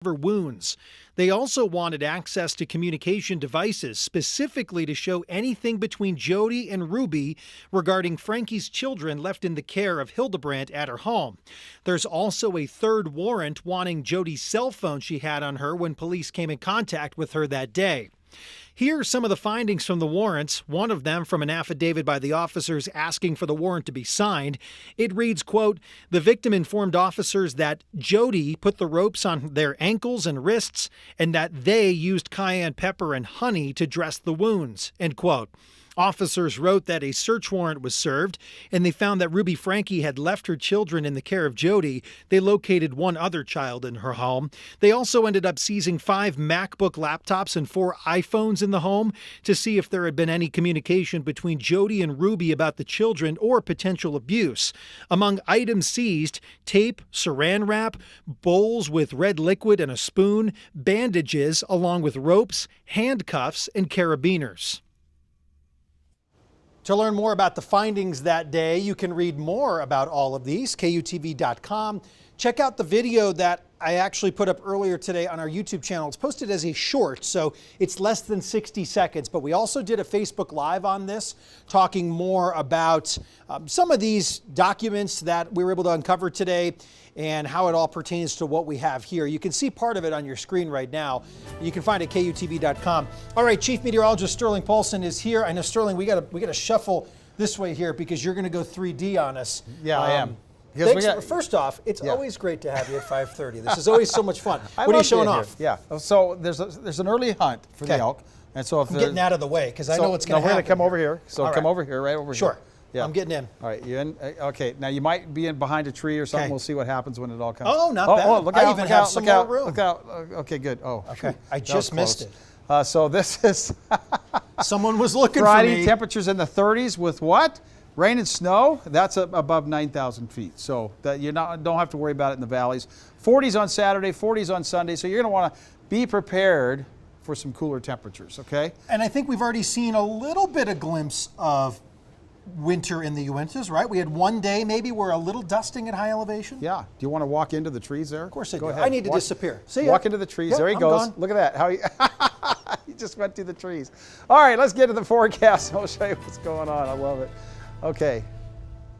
wounds. They also wanted access to communication devices, specifically to show anything between Jody and Ruby regarding Franke's children left in the care of Hildebrandt at her home. There's also a third warrant wanting Jody's cell phone she had on her when police came in contact with her that day. Here are some of the findings from the warrants, one of them from an affidavit by the officers asking for the warrant to be signed. It reads, quote, "The victim informed officers that Jody put the ropes on their ankles and wrists and that they used cayenne pepper and honey to dress the wounds," end quote. Officers wrote that a search warrant was served, and they found that Ruby Franke had left her children in the care of Jody. They located one other child in her home. They also ended up seizing 5 MacBook laptops and 4 iPhones in the home to see if there had been any communication between Jody and Ruby about the children or potential abuse. Among items seized, tape, saran wrap, bowls with red liquid and a spoon, bandages, along with ropes, handcuffs, and carabiners. To learn more about the findings that day, you can read more about all of these, KUTV.com. Check out the video that I actually put up earlier today on our YouTube channel. It's posted as a short, so it's less than 60 seconds. But we also did a Facebook Live on this, talking more about some of these documents that we were able to uncover today and how it all pertains to what we have here. You can see part of it on your screen right now. You can find it at KUTV.com. All right, Chief Meteorologist Sterling Paulson is here. I know, Sterling, we got to shuffle this way here because you're going to go 3D on us. Yeah, I am. First off, it's always great to have you at 5:30. This is always so much fun. What are you showing off? Yeah, so there's an early hunt for the elk. And so if I'm getting out of the way because I know what's going to happen. We're going to come over here. So come over here, right over here. Sure. Yeah. I'm getting in. All right, you in? Okay, now you might be in behind a tree or something. Okay. We'll see what happens when it all comes. Oh, not bad. Oh, look out, I even have some more room. Look out. Okay, good. Oh, okay. I just missed it. So this is... Someone was looking Friday, for me. Temperatures in the 30s with what? Rain and snow. That's above 9,000 feet. So that you don't have to worry about it in the valleys. 40s on Saturday, 40s on Sunday. So you're going to want to be prepared for some cooler temperatures, okay? And I think we've already seen a little bit of glimpse of winter in the Uintas, right? We had one day maybe where a little dusting at high elevation. Yeah. Do you want to walk into the trees there? Of course I do. Go ahead. I need to disappear. See ya. Walk into the trees. There he I'm goes. gone. Look at that. How he just went through the trees. All right, let's get to the forecast. I'll show you what's going on. I love it. Okay.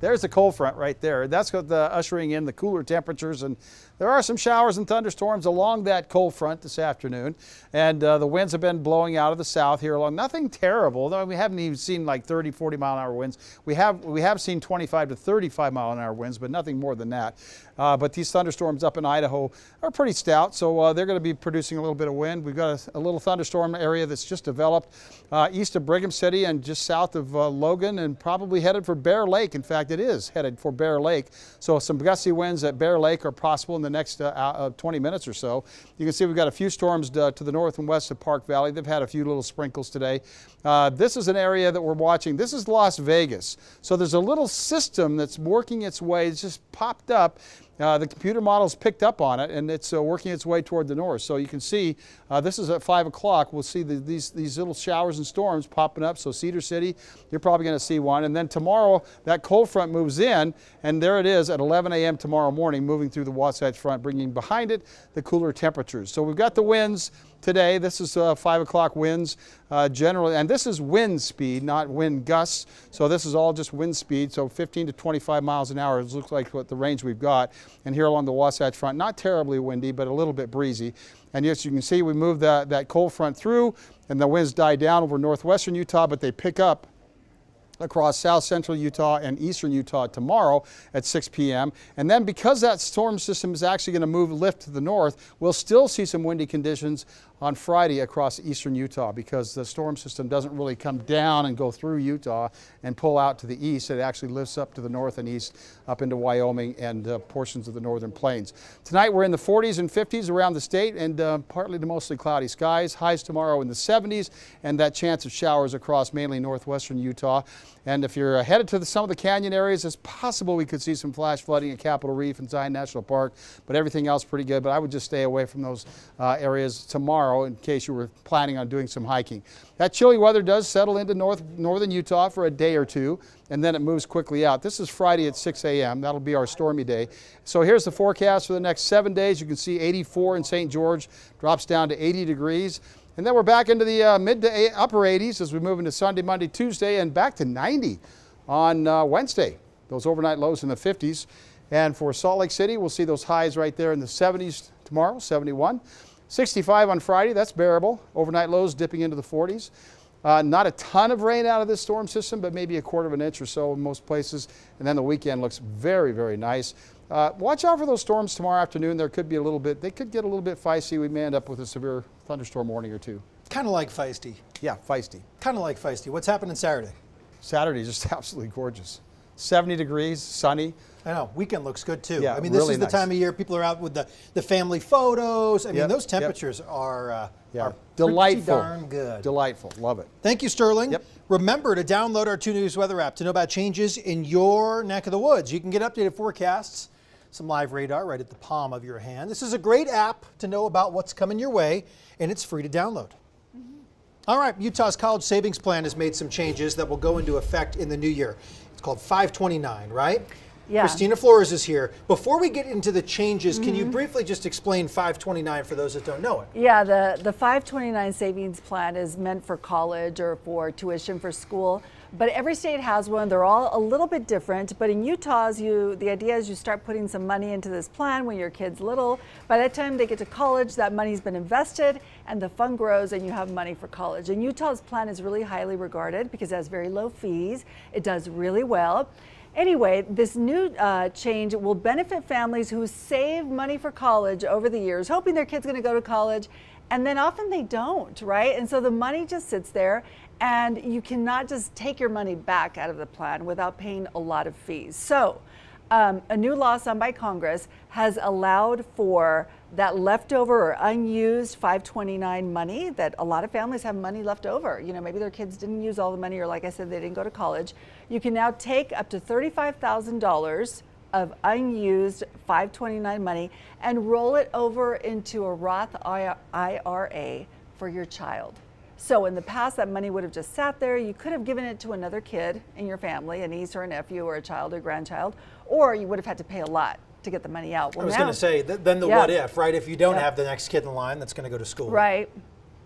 There's the cold front right there. That's what ushering in the cooler temperatures, and there are some showers and thunderstorms along that cold front this afternoon. And the winds have been blowing out of the south here along. Nothing terrible, though we haven't even seen like 30, 40 mile an hour winds. We have seen 25 to 35 mile an hour winds, but nothing more than that. But these thunderstorms up in Idaho are pretty stout, so they're going to be producing a little bit of wind. We've got a little thunderstorm area that's just developed east of Brigham City and just south of Logan, and probably headed for Bear Lake. In fact, it is headed for Bear Lake. So some gusty winds at Bear Lake are possible in the next 20 minutes or so. You can see we've got a few storms to the north and west of Park Valley. They've had a few little sprinkles today. This is an area that we're watching. This is Las Vegas. So there's a little system that's working its way. It's just popped up. The computer model's picked up on it, and it's working its way toward the north. So you can see this is at 5 o'clock. We'll see these little showers and storms popping up. So Cedar City, you're probably going to see one. And then tomorrow, that cold front moves in, and there it is at 11 a.m. tomorrow morning, moving through the Wasatch Front, bringing behind it the cooler temperatures. So we've got the winds today. This is 5 o'clock winds generally, and this is wind speed, not wind gusts. So this is all just wind speed. So 15 to 25 miles an hour looks like what the range we've got. And here along the Wasatch Front, not terribly windy, but a little bit breezy. And yes, you can see we move that cold front through, and the winds die down over northwestern Utah, but they pick up across south central Utah and eastern Utah tomorrow at 6 p.m. And then because that storm system is actually going to lift to the north, we'll still see some windy conditions on Friday across eastern Utah because the storm system doesn't really come down and go through Utah and pull out to the east. It actually lifts up to the north and east up into Wyoming and portions of the northern plains. Tonight we're in the 40s and 50s around the state, and partly to mostly cloudy skies. Highs tomorrow in the 70s, and that chance of showers across mainly northwestern Utah. And if you're headed to some of the canyon areas, it's possible we could see some flash flooding at Capitol Reef and Zion National Park, but everything else pretty good. But I would just stay away from those areas tomorrow. tomorrow in case you were planning on doing some hiking. That chilly weather does settle into northern Utah for a day or two, and then it moves quickly out. This is Friday at 6 a.m. That'll be our stormy day. So here's the forecast for the next 7 days. You can see 84 in St. George, drops down to 80 degrees. And then we're back into the mid to upper 80s as we move into Sunday, Monday, Tuesday, and back to 90 on Wednesday. Those overnight lows in the 50s. And for Salt Lake City, we'll see those highs right there in the 70s tomorrow, 71. 65 on Friday, that's bearable. Overnight lows dipping into the 40s. Not a ton of rain out of this storm system, but maybe a quarter of an inch or so in most places. And then the weekend looks very, very nice. Watch out for those storms tomorrow afternoon. There could be a little bit, they could get a little bit feisty. We may end up with a severe thunderstorm warning or two. Kind of like feisty. Yeah, feisty. Kind of like feisty. What's happening Saturday? Saturday is just absolutely gorgeous. 70 degrees, sunny. I know. Weekend looks good too. Yeah, I mean, this really is the nice. time of year people are out with the family photos. I mean, Yep, those yep. temperatures are delightful. pretty darn good. Delightful. Love it. Thank you, Sterling. Yep. Remember to download our 2 News weather app to know about changes in your neck of the woods. You can get updated forecasts, some live radar right at the palm of your hand. This is a great app to know about what's coming your way, and it's free to download. All right, Utah's college savings plan has made some changes that will go into effect in the new year. It's called 529, right? Yeah. Christina Flores is here. Before we get into the changes, can you briefly just explain 529 for those that don't know it? Yeah, the 529 savings plan is meant for college or for tuition for school, but every state has one. They're all a little bit different, but in Utah's, the idea is you start putting some money into this plan when your kid's little. By the time they get to college, that money's been invested and the fund grows and you have money for college. And Utah's plan is really highly regarded because it has very low fees. It does really well. Anyway, this new change will benefit families who save money for college over the years, hoping their kid's going to go to college, and then often they don't, right? And so the money just sits there, and you cannot just take your money back out of the plan without paying a lot of fees. So a new law signed by Congress has allowed for that leftover or unused 529 money that a lot of families have money left over. You know, maybe their kids didn't use all the money, or like I said, they didn't go to college. You can now take up to $35,000 of unused 529 money and roll it over into a Roth IRA for your child. So in the past, that money would have just sat there. You could have given it to another kid in your family, a niece or a nephew or a child or grandchild, or you would have had to pay a lot to get the money out. Well, I was now- going to say, then the what if, right? If you don't have the next kid in line that's going to go to school. Right.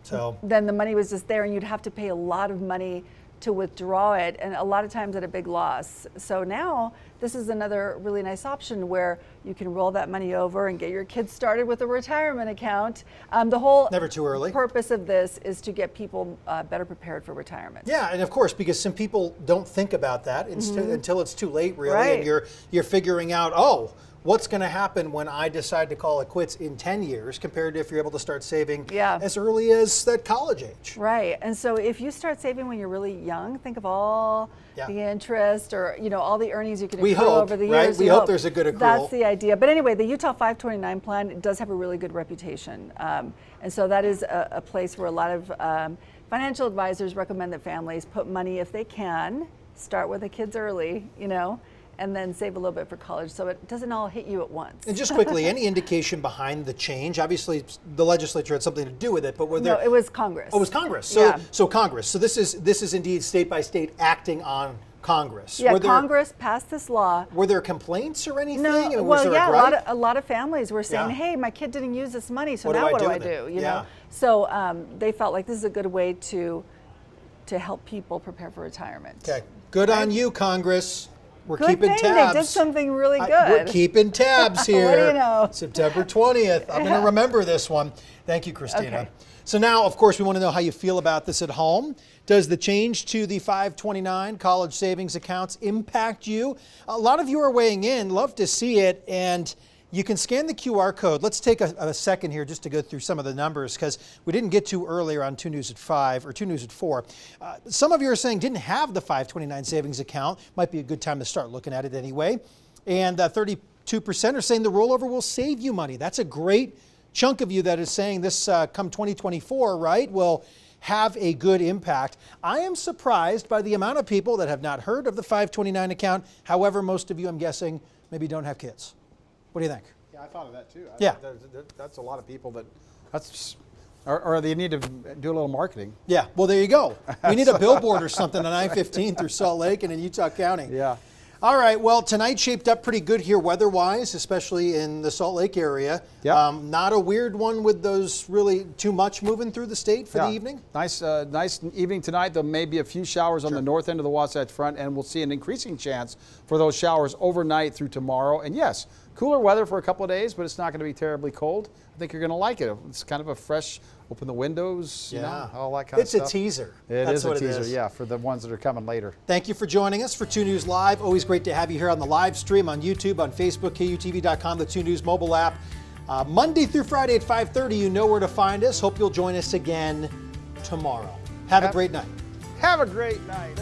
So Then the money was just there and you'd have to pay a lot of money to withdraw it, and a lot of times at a big loss. So now this is another really nice option where you can roll that money over and get your kids started with a retirement account. The whole Never too early. purpose of this is to get people better prepared for retirement. yeah, and of course, because some people don't think about that until it's too late, really, Right. and you're figuring out, oh, what's going to happen when I decide to call it quits in 10 years compared to if you're able to start saving as early as that college age. Right, and so if you start saving when you're really young, think of all the interest or all the earnings you can accrue over the right? years. We hope there's a good accrual. That's the idea. But anyway, the Utah 529 plan does have a really good reputation, and so that is a place where a lot of financial advisors recommend that families put money if they can, start with the kids early, and then save a little bit for college so it doesn't all hit you at once. And just quickly, any indication behind the change? Obviously, the legislature had something to do with it, but were there? No, it was Congress. Oh, it was Congress. So Congress. So this is indeed state by state acting on Congress. Yeah, Congress passed this law. Were there complaints or anything? No, And was well, there yeah, a gripe? a lot of families were saying, "Hey, my kid didn't use this money, so now what do I do?" You know, Yeah. so they felt like this is a good way to help people prepare for retirement. Okay, good on you, Congress. We're Good keeping thing tabs. they did something really good. We're keeping tabs here. What do you know? September 20th. I'm going to remember this one. Thank you, Christina. Okay. So now, of course, we want to know how you feel about this at home. Does the change to the 529 college savings accounts impact you? A lot of you are weighing in. Love to see it. And you can scan the QR code. Let's take a second here just to go through some of the numbers because we didn't get to earlier on 2 News at 5 or 2 News at 4. Some of you are saying didn't have the 529 savings account. Might be a good time to start looking at it anyway. And 32% are saying the rollover will save you money. That's a great chunk of you that is saying this come 2024, right, will have a good impact. I am surprised by the amount of people that have not heard of the 529 account. However, most of you, I'm guessing, maybe don't have kids. What do you think? Yeah, I thought of that too. Yeah. That's a lot of people that's Or they need to do a little marketing. Yeah, well, there you go. We need a billboard or something on I-15 through Salt Lake and in Utah County. Yeah. All right, well, tonight shaped up pretty good here weather-wise, especially in the Salt Lake area. Yep. Not a weird one with those really too much moving through the state for the evening. Nice evening tonight. There may be a few showers on the north end of the Wasatch Front, and we'll see an increasing chance for those showers overnight through tomorrow. And yes, cooler weather for a couple of days, but it's not going to be terribly cold. I think you're going to like it. It's kind of a fresh, open the windows, you know, all that kind of stuff. It's a teaser. That's what it is. Yeah, for the ones that are coming later. Thank you for joining us for 2 News Live. Always great to have you here on the live stream on YouTube, on Facebook, KUTV.com, the 2 News mobile app. Monday through Friday at 5:30, you know where to find us. Hope you'll join us again tomorrow. Have a great night. Have a great night.